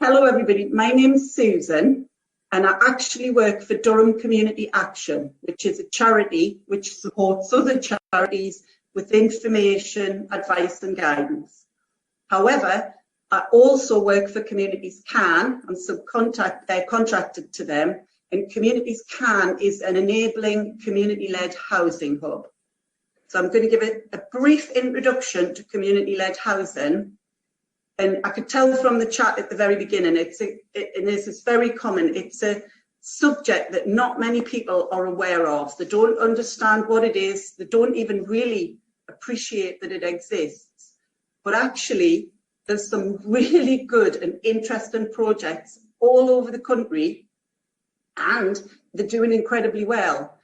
Hello everybody, my name's Susan and I actually work for Durham Community Action, which is a charity which supports other charities with information, advice and guidance. However, I also work for Communities Can. I'm contracted to them, and Communities Can is an enabling community-led housing hub. So I'm going to give a brief introduction to community-led housing. And I could tell from the chat at the very beginning, this is very common. It's a subject that not many people are aware of. They don't understand what it is. They don't even really appreciate that it exists. But actually, there's some really good and interesting projects all over the country, and they're doing incredibly well.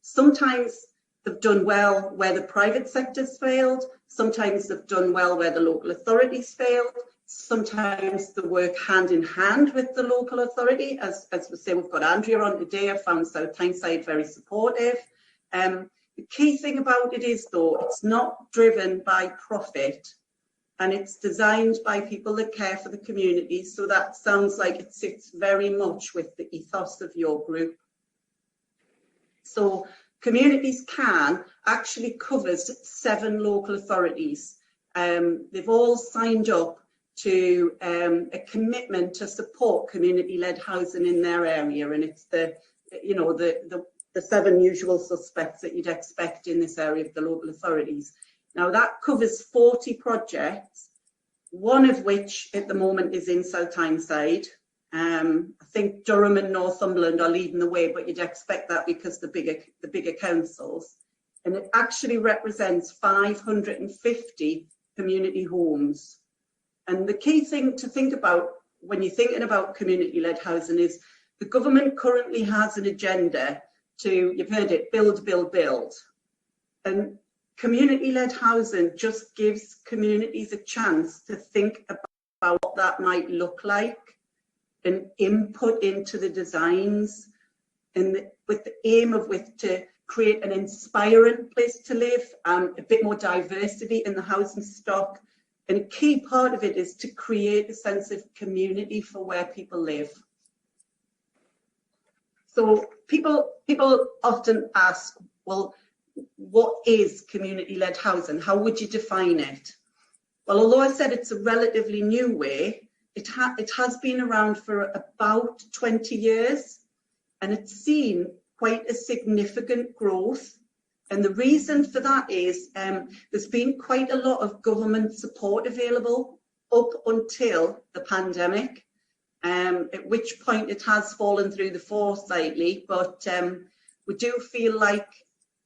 Sometimes they've done well where the private sector's failed. Sometimes they've done well where the local authorities failed. Sometimes they work hand in hand with the local authority. As we say, we've got Andrea on today. I found South Tyneside very supportive. The key thing about it is, though, it's not driven by profit, and it's designed by people that care for the community. So that sounds like it sits very much with the ethos of your group. So Communities Can actually covers 7 local authorities. They've all signed up to a commitment to support community-led housing in their area, and it's the 7 usual suspects that you'd expect in this area of the local authorities. Now that covers 40 projects, one of which at the moment is in South Tyneside. I think Durham and Northumberland are leading the way, but you'd expect that because the bigger councils. And it actually represents 550 community homes. And the key thing to think about when you're thinking about community-led housing is the government currently has an agenda to, you've heard it, build, build, build. And community-led housing just gives communities a chance to think about what that might look like and input into the designs, and with the aim of to create an inspiring place to live, a bit more diversity in the housing stock. And a key part of it is to create a sense of community for where people live. So people often ask, well, what is community-led housing? How would you define it? Well, although I said it's a relatively new way, it has been around for about 20 years, and it's seen quite a significant growth. And the reason for that is there's been quite a lot of government support available up until the pandemic, at which point it has fallen through the force slightly, but we do feel like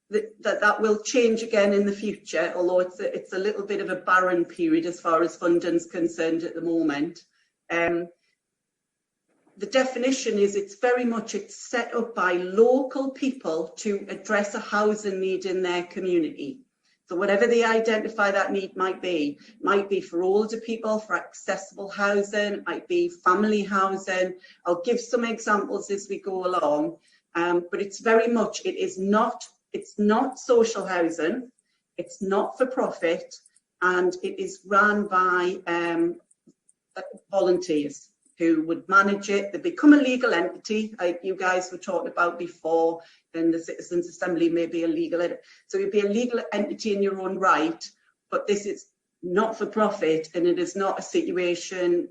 that will change again in the future, although it's a little bit of a barren period as far as funding is concerned at the moment. The definition is it's set up by local people to address a housing need in their community. So whatever they identify that need might be for older people, for accessible housing, it might be family housing. I'll give some examples as we go along, but it's very much, it's not social housing, it's not for profit, and it is run by volunteers who would manage it. They become a legal entity, like you guys were talking about before, and the Citizens Assembly may be a legal entity. So you'd be a legal entity in your own right, but this is not for profit, and it is not a situation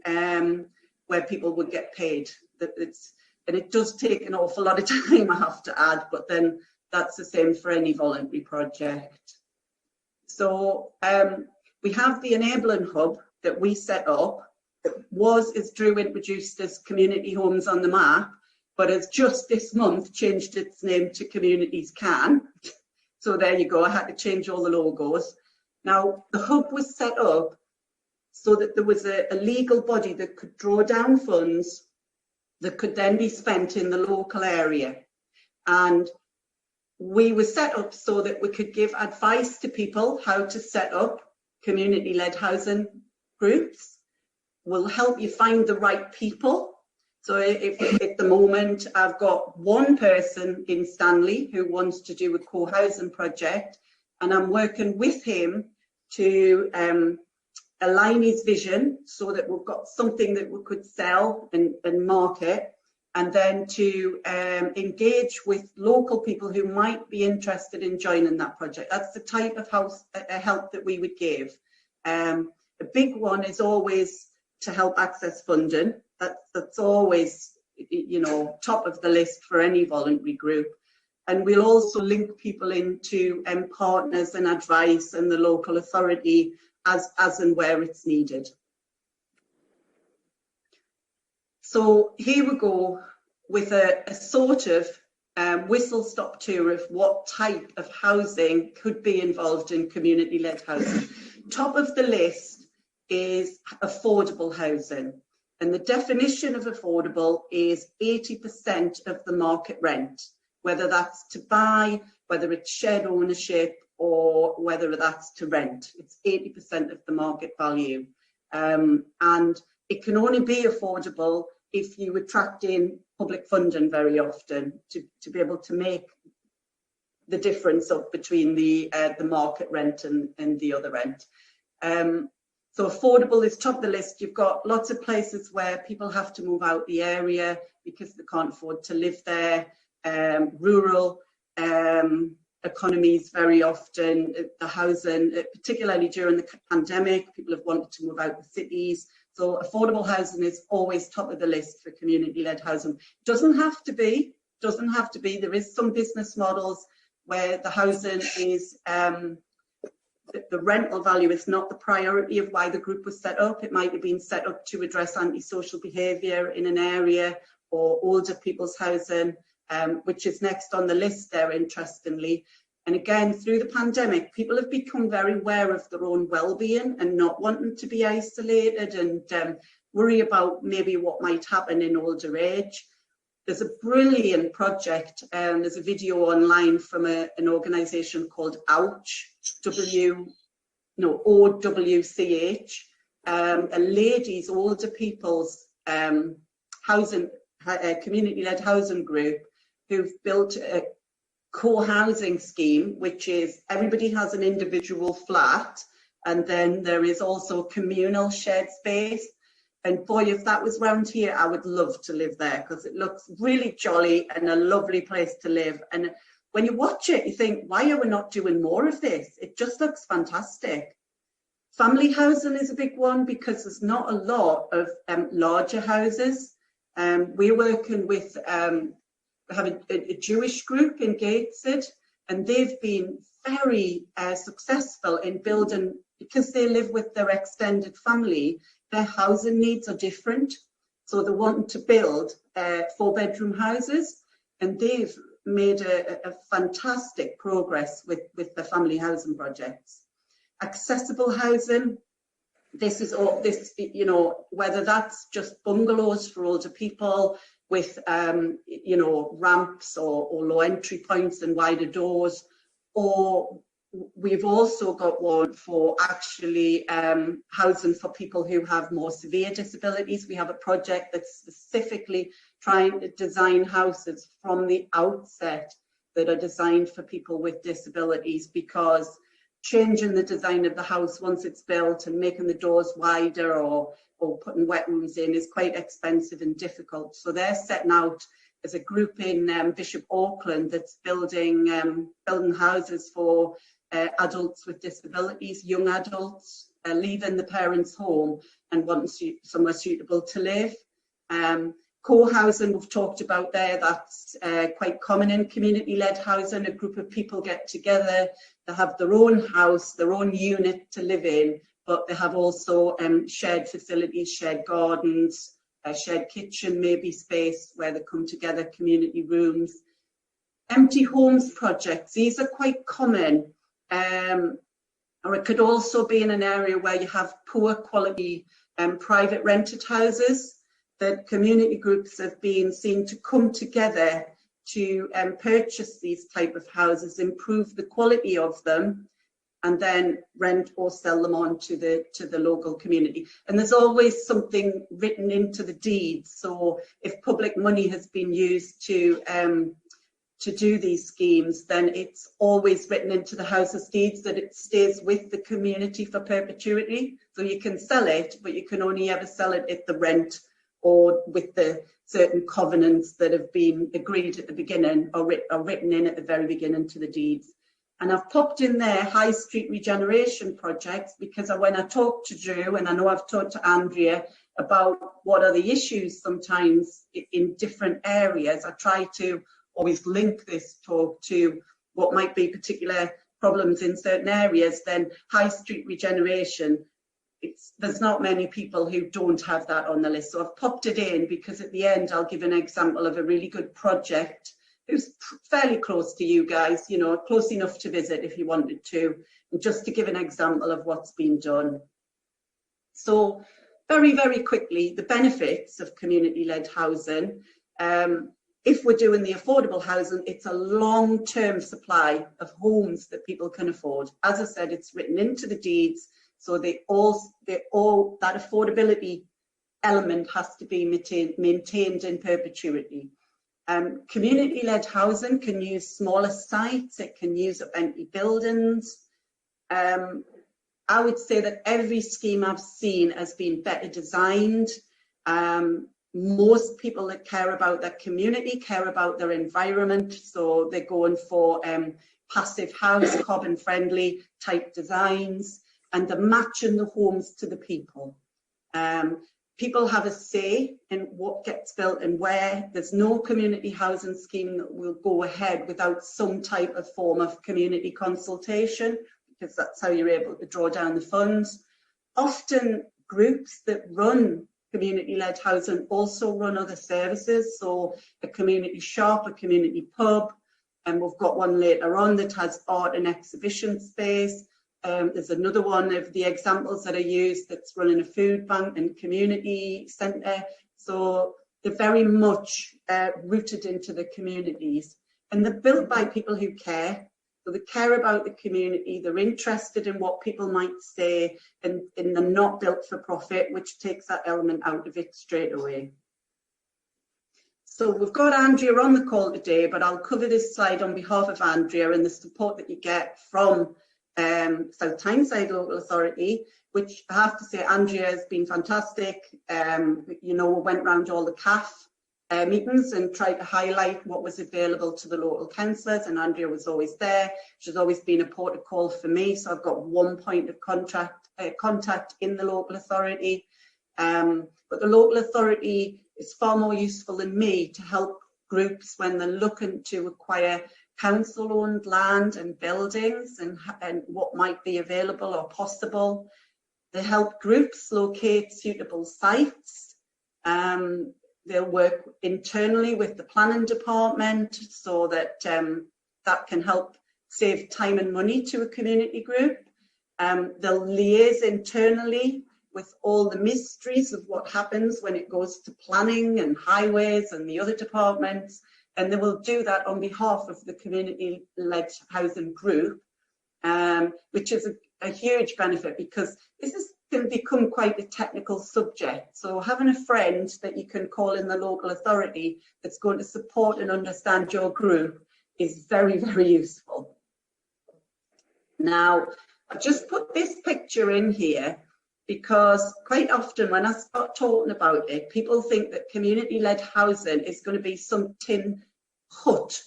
where people would get paid. And it does take an awful lot of time, I have to add, but then that's the same for any voluntary project. So we have the Enabling Hub that we set up. It as Drew introduced as Community Homes on the Map, but has just this month changed its name to Communities Can. So there you go, I had to change all the logos. Now, the hub was set up so that there was a legal body that could draw down funds that could then be spent in the local area. And we were set up so that we could give advice to people how to set up community-led housing groups. We'll help you find the right people. So if at the moment I've got one person in Stanley who wants to do a co-housing project, and I'm working with him to align his vision so that we've got something that we could sell and market, and then to engage with local people who might be interested in joining that project. That's the type of help that we would give. A big one is always to help access funding. That's always, you know, top of the list for any voluntary group. And we'll also link people into partners and advice and the local authority as and where it's needed. So here we go with a sort of whistle-stop tour of what type of housing could be involved in community-led housing. Top of the list is affordable housing. And the definition of affordable is 80% of the market rent, whether that's to buy, whether it's shared ownership, or whether that's to rent. It's 80% of the market value. And it can only be affordable if you attract in public funding very often to be able to make the difference between the market rent and the other rent. So affordable is top of the list. You've got lots of places where people have to move out the area because they can't afford to live there. Rural economies very often, the housing, particularly during the pandemic, people have wanted to move out the cities. So affordable housing is always top of the list for community-led housing. Doesn't have to be. There is some business models where the housing is the rental value is not the priority of why the group was set up. It might have been set up to address antisocial behaviour in an area, or older people's housing, which is next on the list there, interestingly. And again, through the pandemic, people have become very aware of their own well-being and not wanting to be isolated and worry about maybe what might happen in older age. There's a brilliant project, there's a video online from an organisation called OWCH, OWCH, a ladies, older people's housing, community-led housing group who've built a co-housing scheme, which is everybody has an individual flat, and then there is also communal shared space. And boy, if that was round here, I would love to live there because it looks really jolly and a lovely place to live. And when you watch it, you think, why are we not doing more of this? It just looks fantastic. Family housing is a big one because there's not a lot of larger houses. We're working with, we have a Jewish group in Gateshead, and they've been very successful in building, because they live with their extended family, their housing needs are different. So they're wanting to build 4-bedroom houses, and they've made a fantastic progress with the family housing projects. Accessible housing, this is all this, you know, whether that's just bungalows for older people with, you know, ramps or low entry points and wider doors, or we've also got one for actually housing for people who have more severe disabilities. We have a project that's specifically trying to design houses from the outset that are designed for people with disabilities, because changing the design of the house once it's built and making the doors wider or putting wet rooms in is quite expensive and difficult. So they're setting out as a group in Bishop Auckland that's building houses for adults with disabilities, young adults, leaving the parents' home and wanting somewhere suitable to live. Co-housing we've talked about there, that's quite common in community-led housing. A group of people get together, they have their own house, their own unit to live in, but they have also shared facilities, shared gardens, a shared kitchen, maybe space where they come together, community rooms. Empty homes projects, these are quite common. Or it could also be in an area where you have poor quality private rented houses, that community groups have been seen to come together to purchase these type of houses, improve the quality of them, and then rent or sell them on to the local community. And there's always something written into the deeds. So if public money has been used to to do these schemes, then it's always written into the houses deeds that it stays with the community for perpetuity. So you can sell it, but you can only ever sell it at the rent or with the certain covenants that have been agreed at the beginning or written in at the very beginning to the deeds. And I've popped in there high street regeneration projects because when I talk to Drew, and I know I've talked to Andrea about what are the issues sometimes in different areas, I try to always link this talk to what might be particular problems in certain areas. Then high street regeneration, there's not many people who don't have that on the list. So I've popped it in because at the end I'll give an example of a really good project who's fairly close to you guys, you know, close enough to visit if you wanted to, and just to give an example of what's been done. So very, very quickly, the benefits of community-led housing. If we're doing the affordable housing, it's a long-term supply of homes that people can afford. As I said, it's written into the deeds, so that affordability element has to be maintained in perpetuity. Community-led housing can use smaller sites, it can use up empty buildings. I would say that every scheme I've seen has been better designed. Most people that care about their community care about their environment, so they're going for passive house, carbon friendly type designs, and they're matching the homes to the people. People have a say in what gets built and where. There's no community housing scheme that will go ahead without some type of form of community consultation, because that's how you're able to draw down the funds. Often groups that run community-led housing also run other services, so a community shop, a community pub, and we've got one later on that has art and exhibition space. There's another one of the examples that are used that's running a food bank and community centre. So they're very much rooted into the communities, and they're built by people who care. So they care about the community, they're interested in what people might say, and they're not built for profit, which takes that element out of it straight away. So we've got Andrea on the call today, but I'll cover this slide on behalf of Andrea and the support that you get from South Tyneside Local Authority, which I have to say Andrea has been fantastic. You know, we went round all the CAF meetings and tried to highlight what was available to the local councillors, and Andrea was always there. She's always been a port of call for me, so I've got one point of contact in the local authority. But the local authority is far more useful than me to help groups when they're looking to acquire council-owned land and buildings and what might be available or possible. They help groups locate suitable sites. They'll work internally with the planning department so that that can help save time and money to a community group. They'll liaise internally with all the mysteries of what happens when it goes to planning and highways and the other departments, and they will do that on behalf of the community-led housing group, which is a huge benefit, because this can become quite a technical subject. So having a friend that you can call in the local authority that's going to support and understand your group is very, very useful. Now, I've just put this picture in here because quite often when I start talking about it, people think that community-led housing is going to be some tin hut,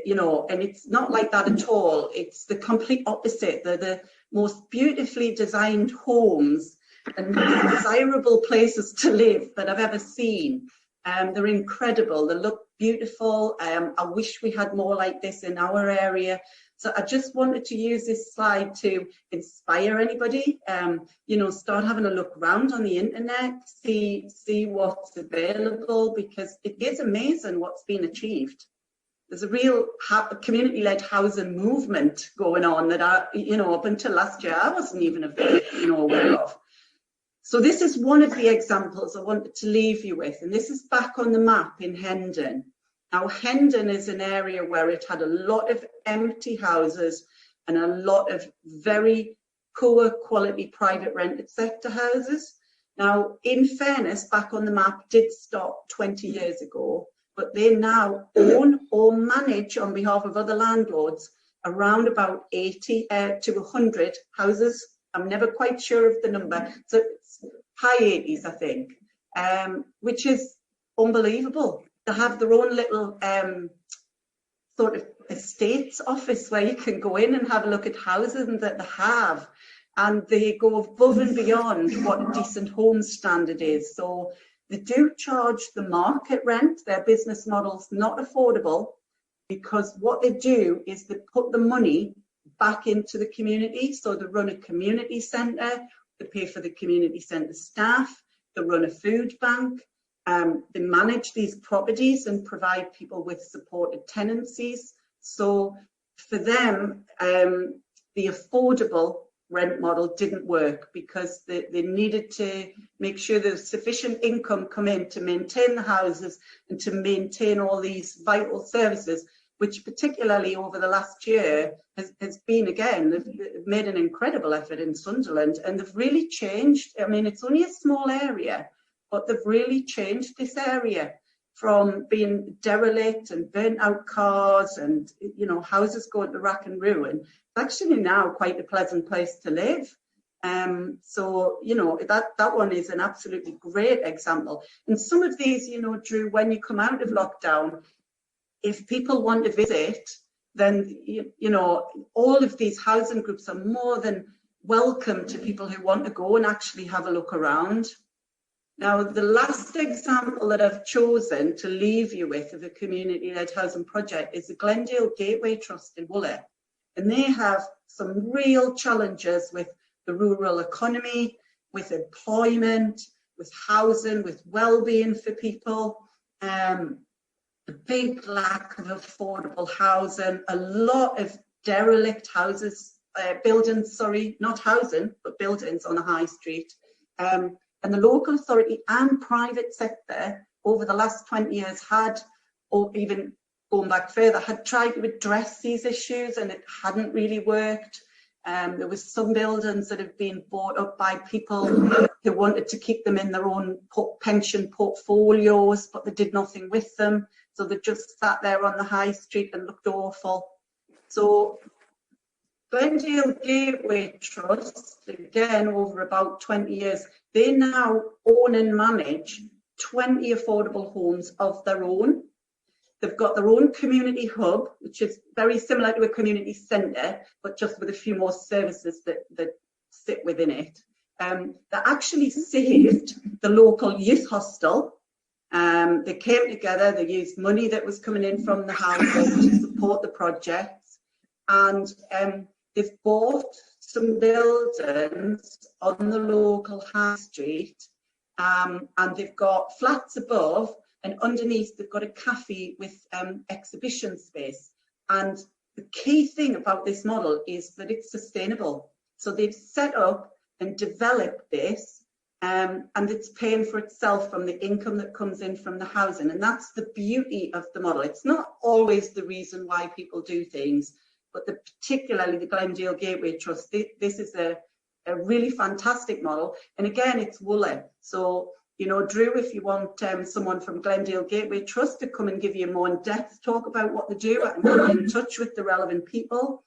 you know, and it's not like that at all. It's the complete opposite. They're the most beautifully designed homes and most desirable places to live that I've ever seen. They're incredible. They look beautiful. I wish we had more like this in our area. So I just wanted to use this slide to inspire anybody. You know, start having a look around on the internet, see what's available, because it is amazing what's been achieved. There's a real community-led housing movement going on that you know, up until last year, I wasn't even aware of. So this is one of the examples I wanted to leave you with, and this is back on the map in Hendon. Now, Hendon is an area where it had a lot of empty houses and a lot of very poor quality private rented sector houses. Now, in fairness, back on the map did stop 20 years ago, but they now own or manage on behalf of other landlords around about 80 to 100 houses. I'm never quite sure of the number, so it's high 80s, I think, which is unbelievable. They have their own little sort of estates office where you can go in and have a look at houses and that they have, and they go above and beyond what a decent home standard is. So they do charge the market rent. Their business model's not affordable, because what they do is they put the money back into the community. So they run a community centre, they pay for the community centre staff, they run a food bank, they manage these properties and provide people with supported tenancies. So for them, the affordable rent model didn't work, because they needed to make sure there's sufficient income come in to maintain the houses and to maintain all these vital services, which particularly over the last year has been, again, they've made an incredible effort in Sunderland, and they've really changed. I mean, it's only a small area, but they've really changed this area from being derelict and burnt out cars and, you know, houses going to rack and ruin. It's actually now quite a pleasant place to live. So, you know, that one is an absolutely great example. And some of these, you know, Drew, when you come out of lockdown, if people want to visit, then, you know, all of these housing groups are more than welcome to people who want to go and actually have a look around. Now, the last example that I've chosen to leave you with of a community-led housing project is the Glendale Gateway Trust in Woolley. And they have some real challenges with the rural economy, with employment, with housing, with well-being for people, a big lack of affordable housing, a lot of derelict houses, buildings, sorry, not housing, but buildings on the high street. And the local authority and private sector over the last 20 years had, or even going back further, had tried to address these issues, and it hadn't really worked. There was some buildings that have been bought up by people who wanted to keep them in their own pension portfolios, but they did nothing with them. So they just sat there on the high street and looked awful. So Glendale Gateway Trust, again, over about 20 years, they now own and manage 20 affordable homes of their own. They've got their own community hub, which is very similar to a community centre, but just with a few more services that sit within it. They actually saved the local youth hostel. They came together, they used money that was coming in from the houses to support the projects, and they've bought some buildings on the local high street, and they've got flats above, and underneath they've got a cafe with exhibition space. And the key thing about this model is that it's sustainable. So they've set up and developed this, and it's paying for itself from the income that comes in from the housing. And that's the beauty of the model. It's not always the reason why people do things, but particularly the Glendale Gateway Trust, this is a really fantastic model. And again, it's Woolley. So, you know, Drew, if you want someone from Glendale Gateway Trust to come and give you a more in-depth talk about what they do, I can put you in touch with the relevant people.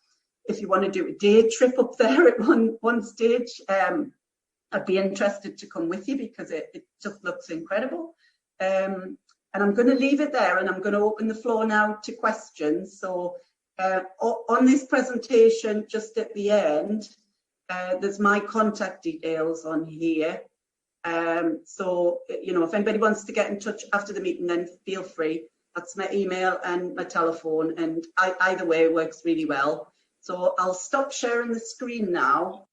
If you want to do a day trip up there at one stage, I'd be interested to come with you, because it just looks incredible. And I'm going to leave it there, and I'm going to open the floor now to questions. So on this presentation, just at the end, there's my contact details on here. So, you know, if anybody wants to get in touch after the meeting, then feel free. That's my email and my telephone, and either way works really well. So I'll stop sharing the screen now,